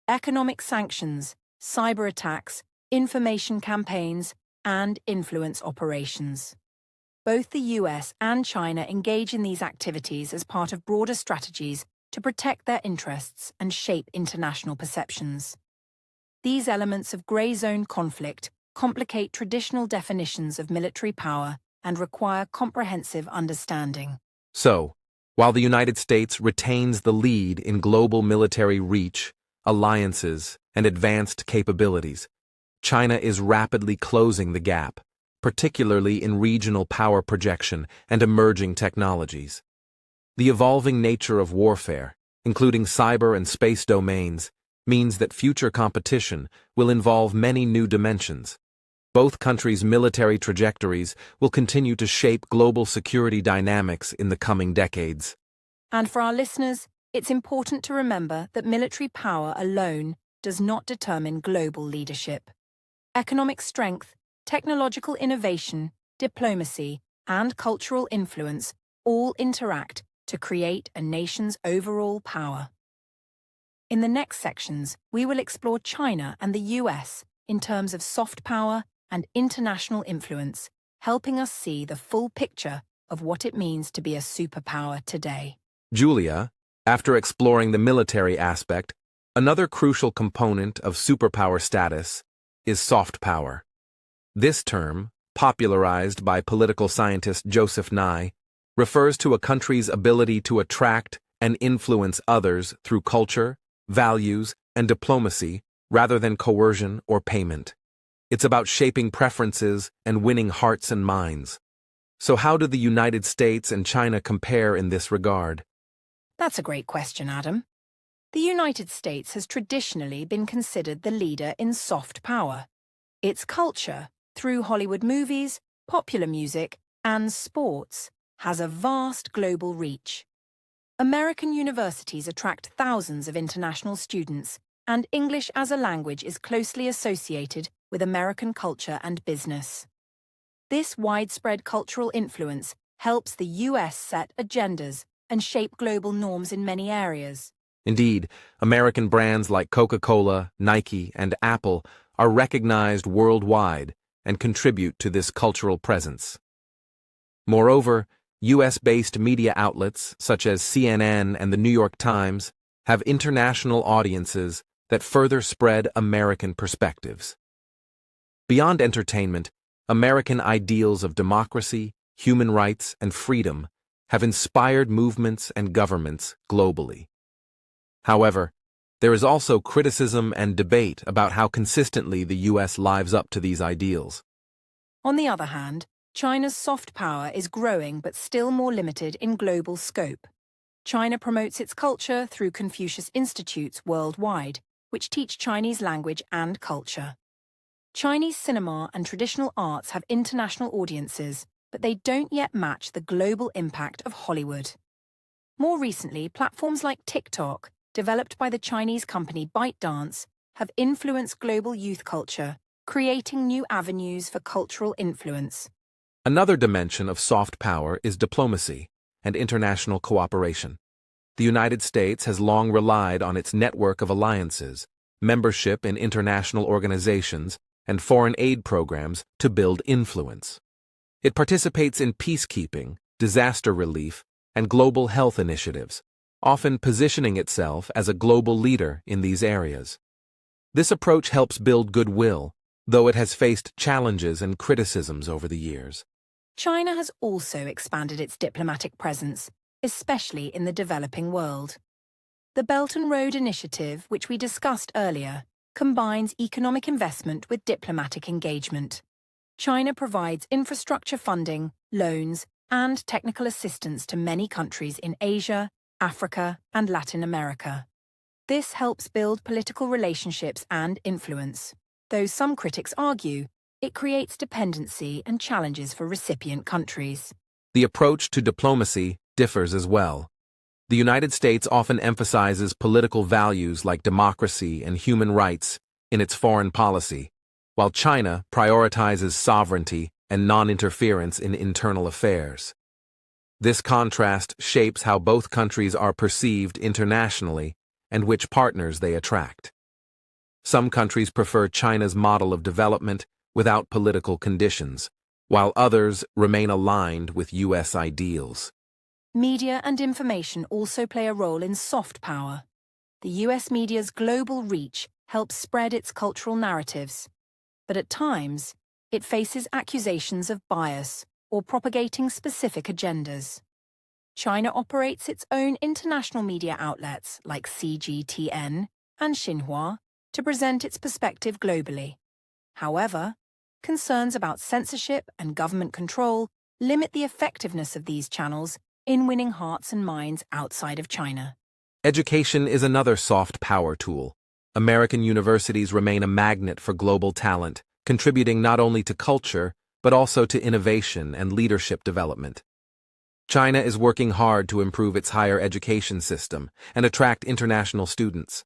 Economic sanctions, cyber attacks, information campaigns, and influence operations. Both the US and China engage in these activities as part of broader strategies to protect their interests and shape international perceptions. These elements of grey zone conflict complicate traditional definitions of military power and require comprehensive understanding. So, while the United States retains the lead in global military reach, alliances, and advanced capabilities, China is rapidly closing the gap, particularly in regional power projection and emerging technologies. The evolving nature of warfare, including cyber and space domains, means that future competition will involve many new dimensions. Both countries' military trajectories will continue to shape global security dynamics in the coming decades. And for our listeners, it's important to remember that military power alone does not determine global leadership. Economic strength, technological innovation, diplomacy, and cultural influence all interact to create a nation's overall power. In the next sections, we will explore China and the US in terms of soft power and international influence, helping us see the full picture of what it means to be a superpower today. Julia, after exploring the military aspect, another crucial component of superpower status is soft power. This term, popularized by political scientist Joseph Nye, refers to a country's ability to attract and influence others through culture, values, and diplomacy rather than coercion or payment. It's about shaping preferences and winning hearts and minds. So how do the United States and China compare in this regard? That's a great question, Adam. The United States has traditionally been considered the leader in soft power. Its culture, through Hollywood movies, popular music, and sports, has a vast global reach. American universities attract thousands of international students, and English as a language is closely associated with American culture and business. This widespread cultural influence helps the US set agendas and shape global norms in many areas. Indeed, American brands like Coca-Cola, Nike, and Apple are recognized worldwide and contribute to this cultural presence. Moreover, US-based media outlets such as CNN and the New York Times have international audiences that further spread American perspectives. Beyond entertainment, American ideals of democracy, human rights, and freedom have inspired movements and governments globally. However, there is also criticism and debate about how consistently the US lives up to these ideals. On the other hand, China's soft power is growing but still more limited in global scope. China promotes its culture through Confucius Institutes worldwide, which teach Chinese language and culture. Chinese cinema and traditional arts have international audiences, but they don't yet match the global impact of Hollywood. More recently, platforms like TikTok, developed by the Chinese company ByteDance, have influenced global youth culture, creating new avenues for cultural influence. Another dimension of soft power is diplomacy and international cooperation. The United States has long relied on its network of alliances, membership in international organizations, and foreign aid programs to build influence. It participates in peacekeeping, disaster relief, and global health initiatives, often positioning itself as a global leader in these areas. This approach helps build goodwill, though it has faced challenges and criticisms over the years. China has also expanded its diplomatic presence, especially in the developing world. The Belt and Road Initiative, which we discussed earlier, combines economic investment with diplomatic engagement. China provides infrastructure funding, loans, and technical assistance to many countries in Asia, Africa, and Latin America. This helps build political relationships and influence. Though some critics argue, it creates dependency and challenges for recipient countries. The approach to diplomacy differs as well. The United States often emphasizes political values like democracy and human rights in its foreign policy, while China prioritizes sovereignty and non-interference in internal affairs. This contrast shapes how both countries are perceived internationally and which partners they attract. Some countries prefer China's model of development without political conditions, while others remain aligned with US ideals. Media and information also play a role in soft power. The US media's global reach helps spread its cultural narratives, but at times, it faces accusations of bias or propagating specific agendas. China operates its own international media outlets like CGTN and Xinhua to present its perspective globally. However, concerns about censorship and government control limit the effectiveness of these channels in winning hearts and minds outside of China. Education is another soft power tool. American universities remain a magnet for global talent, contributing not only to culture, but also to innovation and leadership development. China is working hard to improve its higher education system and attract international students.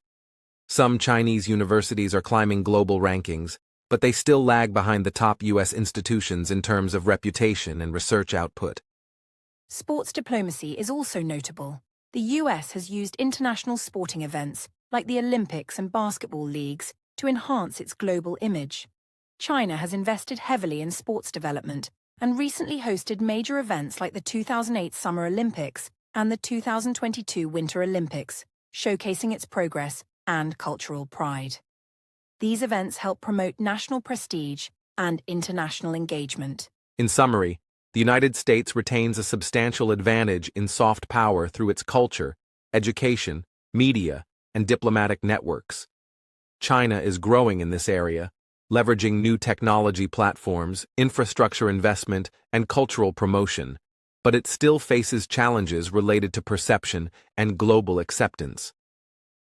Some Chinese universities are climbing global rankings, but they still lag behind the top US institutions in terms of reputation and research output. Sports diplomacy is also notable. The US has used international sporting events like the Olympics and basketball leagues, to enhance its global image. China has invested heavily in sports development and recently hosted major events like the 2008 Summer Olympics and the 2022 Winter Olympics, showcasing its progress and cultural pride. These events help promote national prestige and international engagement. In summary, the United States retains a substantial advantage in soft power through its culture, education, media, and diplomatic networks. China is growing in this area, leveraging new technology platforms, infrastructure investment, and cultural promotion, but it still faces challenges related to perception and global acceptance.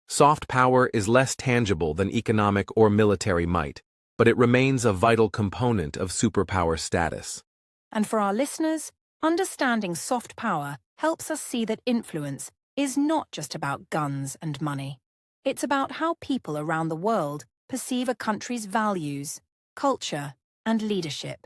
Soft power is less tangible than economic or military might, but it remains a vital component of superpower status. And for our listeners, understanding soft power helps us see that influence is not just about guns and money. It's about how people around the world perceive a country's values, culture, and leadership.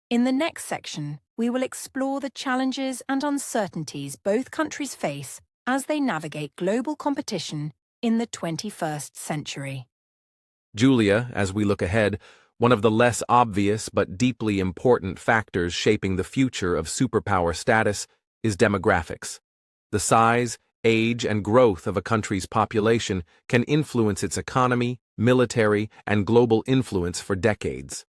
In the next section, we will explore the challenges and uncertainties both countries face as they navigate global competition in the 21st century. Julia, as we look ahead, one of the less obvious but deeply important factors shaping the future of superpower status is demographics. The size, age, and growth of a country's population can influence its economy, military, and global influence for decades.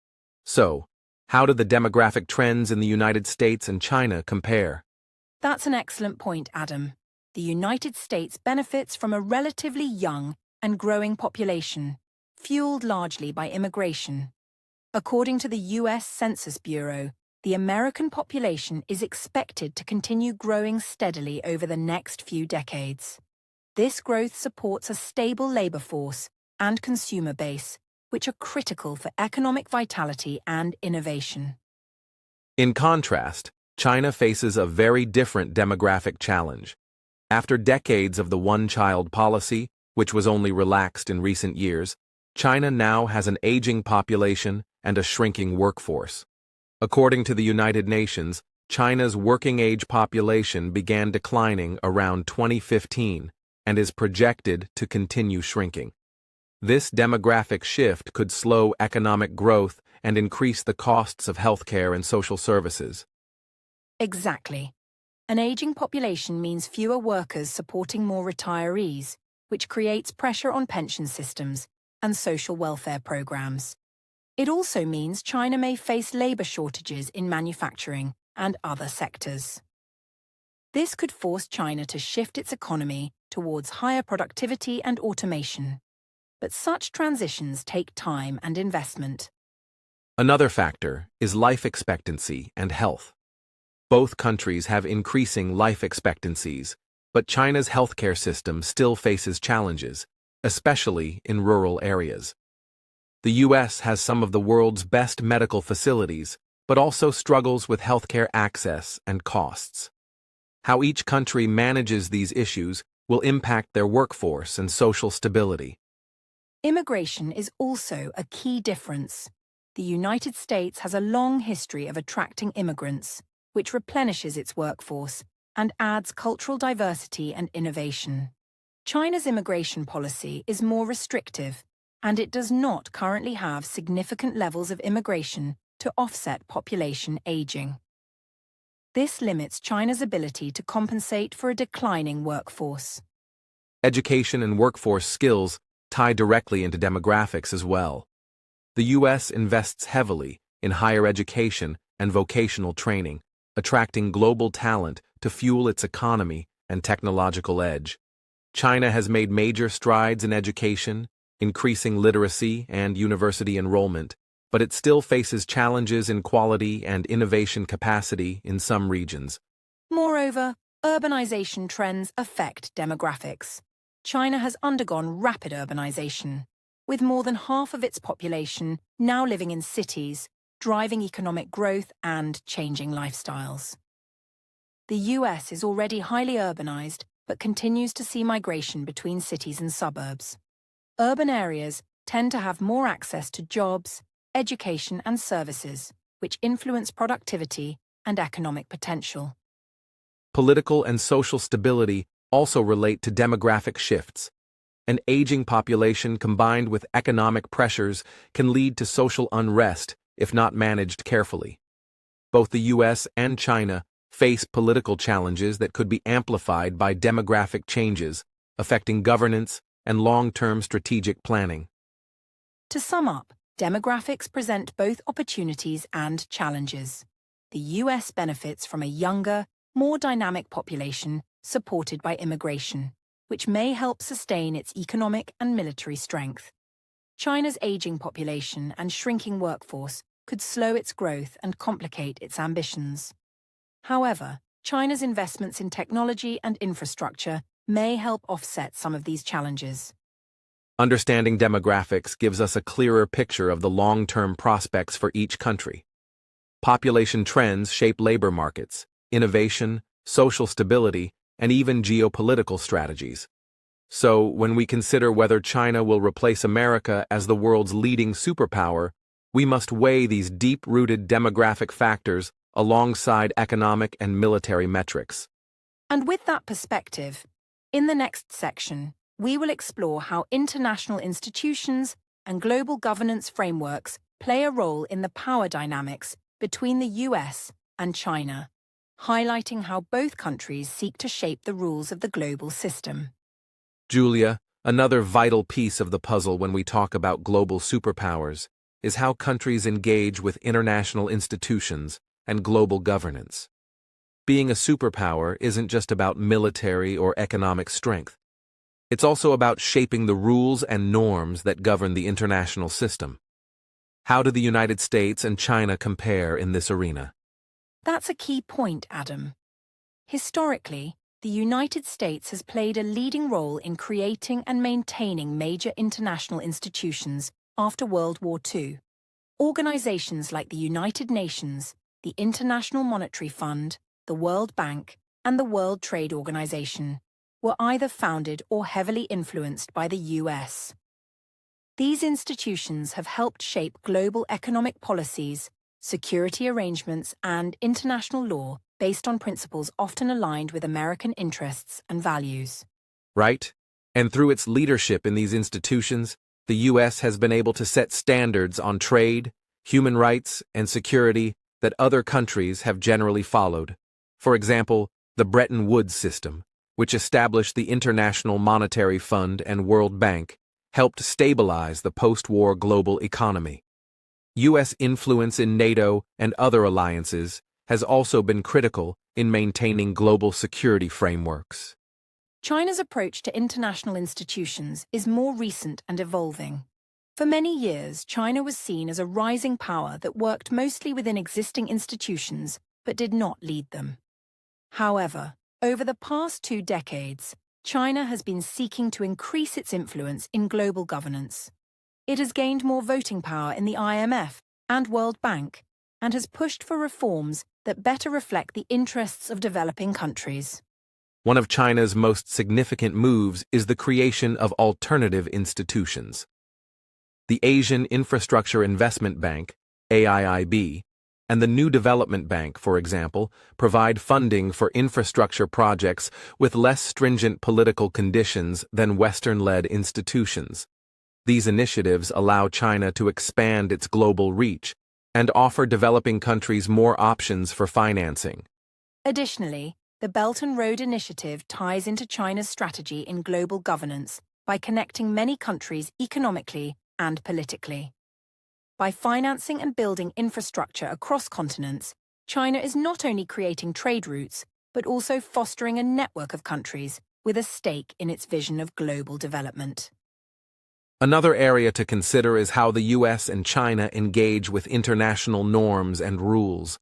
So, how do the demographic trends in the United States and China compare? That's an excellent point, Adam. The United States benefits from a relatively young and growing population, fueled largely by immigration. According to the U.S. Census Bureau, the American population is expected to continue growing steadily over the next few decades. This growth supports a stable labor force and consumer base, which are critical for economic vitality and innovation. In contrast, China faces a very different demographic challenge. After decades of the one-child policy, which was only relaxed in recent years, China now has an aging population and a shrinking workforce. According to the United Nations, China's working-age population began declining around 2015 and is projected to continue shrinking. This demographic shift could slow economic growth and increase the costs of healthcare and social services. Exactly. An aging population means fewer workers supporting more retirees, which creates pressure on pension systems and social welfare programs. It also means China may face labor shortages in manufacturing and other sectors. This could force China to shift its economy towards higher productivity and automation. But such transitions take time and investment. Another factor is life expectancy and health. Both countries have increasing life expectancies, but China's healthcare system still faces challenges, especially in rural areas. The U.S. has some of the world's best medical facilities, but also struggles with healthcare access and costs. How each country manages these issues will impact their workforce and social stability. Immigration is also a key difference. The United States has a long history of attracting immigrants, which replenishes its workforce and adds cultural diversity and innovation. China's immigration policy is more restrictive, and it does not currently have significant levels of immigration to offset population aging. This limits China's ability to compensate for a declining workforce. Education and workforce skills tie directly into demographics as well. The U.S. invests heavily in higher education and vocational training, attracting global talent to fuel its economy and technological edge. China has made major strides in education, increasing literacy and university enrollment, but it still faces challenges in quality and innovation capacity in some regions. Moreover, urbanization trends affect demographics. China has undergone rapid urbanization, with more than half of its population now living in cities, driving economic growth and changing lifestyles. The US is already highly urbanized, but continues to see migration between cities and suburbs. Urban areas tend to have more access to jobs, education, and services, which influence productivity and economic potential. Political and social stability also relate to demographic shifts. An aging population combined with economic pressures can lead to social unrest if not managed carefully. Both the US and China face political challenges that could be amplified by demographic changes, affecting governance and long-term strategic planning. To sum up, demographics present both opportunities and challenges. The US benefits from a younger, more dynamic population supported by immigration, which may help sustain its economic and military strength. China's aging population and shrinking workforce could slow its growth and complicate its ambitions. However, China's investments in technology and infrastructure may help offset some of these challenges. Understanding demographics gives us a clearer picture of the long-term prospects for each country. Population trends shape labor markets, innovation, social stability, and even geopolitical strategies. So, when we consider whether China will replace America as the world's leading superpower, we must weigh these deep-rooted demographic factors alongside economic and military metrics. And with that perspective, in the next section, we will explore how international institutions and global governance frameworks play a role in the power dynamics between the US and China, highlighting how both countries seek to shape the rules of the global system. Julia, another vital piece of the puzzle when we talk about global superpowers is how countries engage with international institutions and global governance. Being a superpower isn't just about military or economic strength. It's also about shaping the rules and norms that govern the international system. How do the United States and China compare in this arena? That's a key point, Adam. Historically, the United States has played a leading role in creating and maintaining major international institutions after World War II. Organizations like the United Nations, the International Monetary Fund, the World Bank, and the World Trade Organization were either founded or heavily influenced by the US. These institutions have helped shape global economic policies, security arrangements, and international law based on principles often aligned with American interests and values. Right? And through its leadership in these institutions, the US has been able to set standards on trade, human rights, and security that other countries have generally followed. For example, the Bretton Woods system, which established the International Monetary Fund and World Bank, helped stabilize the post-war global economy. U.S. influence in NATO and other alliances has also been critical in maintaining global security frameworks. China's approach to international institutions is more recent and evolving. For many years, China was seen as a rising power that worked mostly within existing institutions but did not lead them. However, over the past 2 decades, China has been seeking to increase its influence in global governance. It has gained more voting power in the IMF and World Bank and has pushed for reforms that better reflect the interests of developing countries. One of China's most significant moves is the creation of alternative institutions. The Asian Infrastructure Investment Bank, AIIB, and the New Development Bank, for example, provide funding for infrastructure projects with less stringent political conditions than Western-led institutions. These initiatives allow China to expand its global reach and offer developing countries more options for financing. Additionally, the Belt and Road Initiative ties into China's strategy in global governance by connecting many countries economically and politically. By financing and building infrastructure across continents, China is not only creating trade routes, but also fostering a network of countries with a stake in its vision of global development. Another area to consider is how the US and China engage with international norms and rules.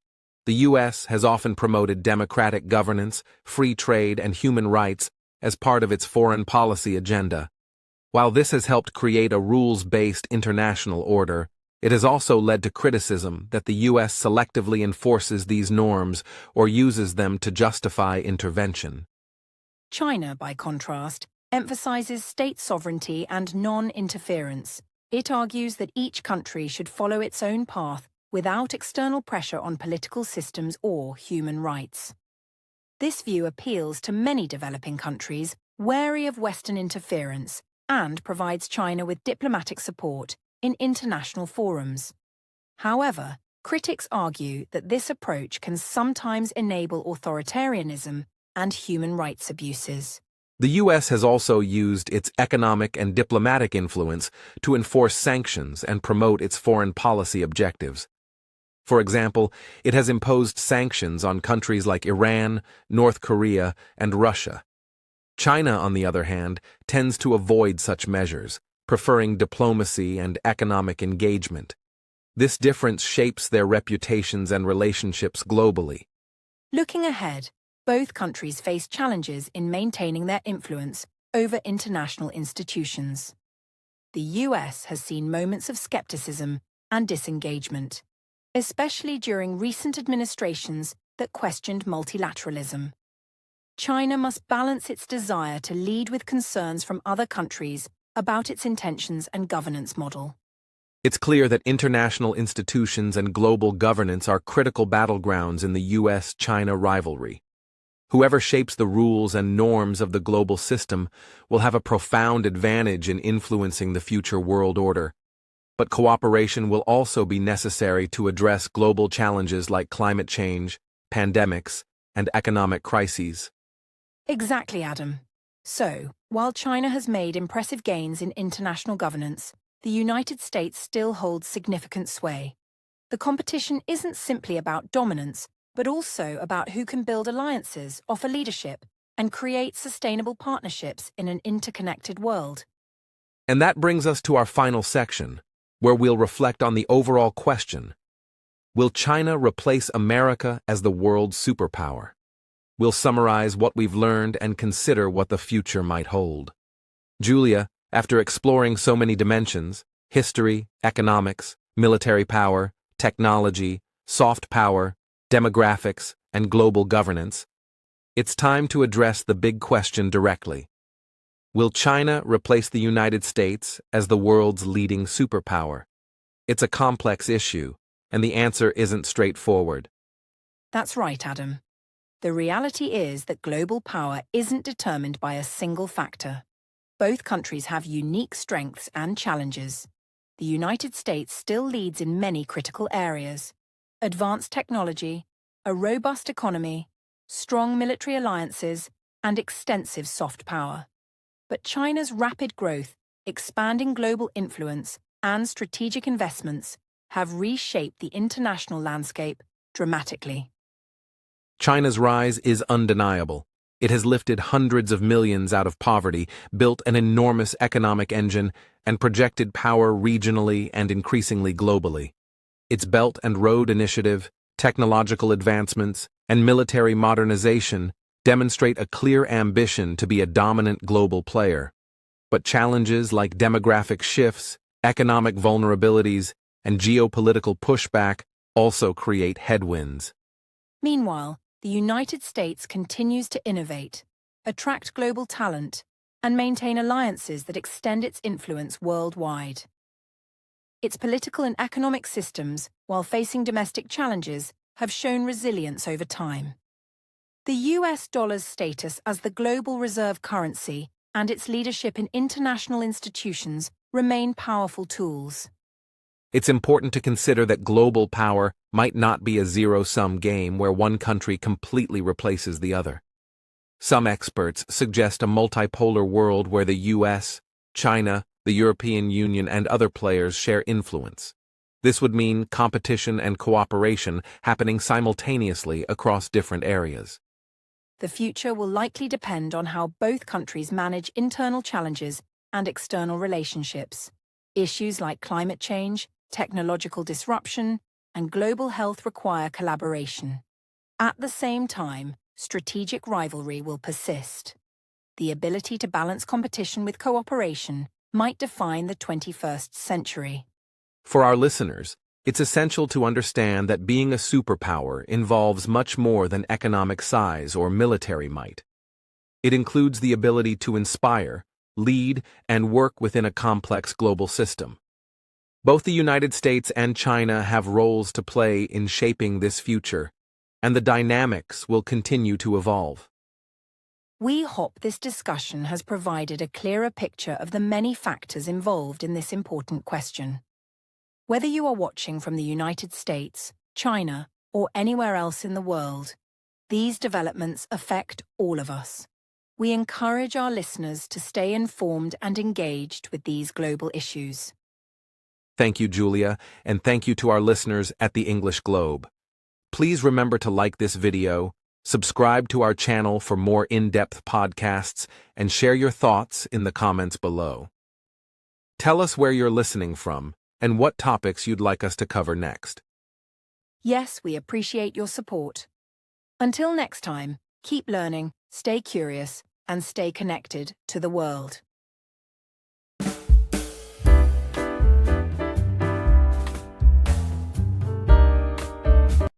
The US has often promoted democratic governance, free trade, and human rights as part of its foreign policy agenda. While this has helped create a rules-based international order, it has also led to criticism that the U.S. selectively enforces these norms or uses them to justify intervention. China, by contrast, emphasizes state sovereignty and non-interference. It argues that each country should follow its own path without external pressure on political systems or human rights. This view appeals to many developing countries wary of Western interference and provides China with diplomatic support in international forums. However, critics argue that this approach can sometimes enable authoritarianism and human rights abuses. The U.S. has also used its economic and diplomatic influence to enforce sanctions and promote its foreign policy objectives. For example, it has imposed sanctions on countries like Iran, North Korea, and Russia. China, on the other hand, tends to avoid such measures, preferring diplomacy and economic engagement. This difference shapes their reputations and relationships globally. Looking ahead, both countries face challenges in maintaining their influence over international institutions. The US has seen moments of skepticism and disengagement, especially during recent administrations that questioned multilateralism. China must balance its desire to lead with concerns from other countries about its intentions and governance model. It's clear that international institutions and global governance are critical battlegrounds in the US-China rivalry. Whoever shapes the rules and norms of the global system will have a profound advantage in influencing the future world order. But cooperation will also be necessary to address global challenges like climate change, pandemics, and economic crises. Exactly, Adam. So, while China has made impressive gains in international governance, the United States still holds significant sway. The competition isn't simply about dominance, but also about who can build alliances, offer leadership, and create sustainable partnerships in an interconnected world. And that brings us to our final section, where we'll reflect on the overall question: will China replace America as the world's superpower? We'll summarize what we've learned and consider what the future might hold. Julia, after exploring so many dimensions, history, economics, military power, technology, soft power, demographics, and global governance, it's time to address the big question directly. Will China replace the United States as the world's leading superpower? It's a complex issue, and the answer isn't straightforward. That's right, Adam. The reality is that global power isn't determined by a single factor. Both countries have unique strengths and challenges. The United States still leads in many critical areas: advanced technology, a robust economy, strong military alliances, and extensive soft power. But China's rapid growth, expanding global influence, and strategic investments have reshaped the international landscape dramatically. China's rise is undeniable. It has lifted hundreds of millions out of poverty, built an enormous economic engine, and projected power regionally and increasingly globally. Its Belt and Road Initiative, technological advancements, and military modernization demonstrate a clear ambition to be a dominant global player. But challenges like demographic shifts, economic vulnerabilities, and geopolitical pushback also create headwinds. Meanwhile, the United States continues to innovate, attract global talent, and maintain alliances that extend its influence worldwide. Its political and economic systems, while facing domestic challenges, have shown resilience over time. The US dollar's status as the global reserve currency and its leadership in international institutions remain powerful tools. It's important to consider that global power might not be a zero-sum game where one country completely replaces the other. Some experts suggest a multipolar world where the US, China, the European Union, and other players share influence. This would mean competition and cooperation happening simultaneously across different areas. The future will likely depend on how both countries manage internal challenges and external relationships. Issues like climate change, technological disruption, and global health require collaboration. At the same time, strategic rivalry will persist. The ability to balance competition with cooperation might define the 21st century. For our listeners, it's essential to understand that being a superpower involves much more than economic size or military might. It includes the ability to inspire, lead, and work within a complex global system. Both the United States and China have roles to play in shaping this future, and the dynamics will continue to evolve. We hope this discussion has provided a clearer picture of the many factors involved in this important question. Whether you are watching from the United States, China, or anywhere else in the world, these developments affect all of us. We encourage our listeners to stay informed and engaged with these global issues. Thank you, Julia, and thank you to our listeners at the English Globe. Please remember to like this video, subscribe to our channel for more in-depth podcasts, and share your thoughts in the comments below. Tell us where you're listening from and what topics you'd like us to cover next. Yes, we appreciate your support. Until next time, keep learning, stay curious, and stay connected to the world.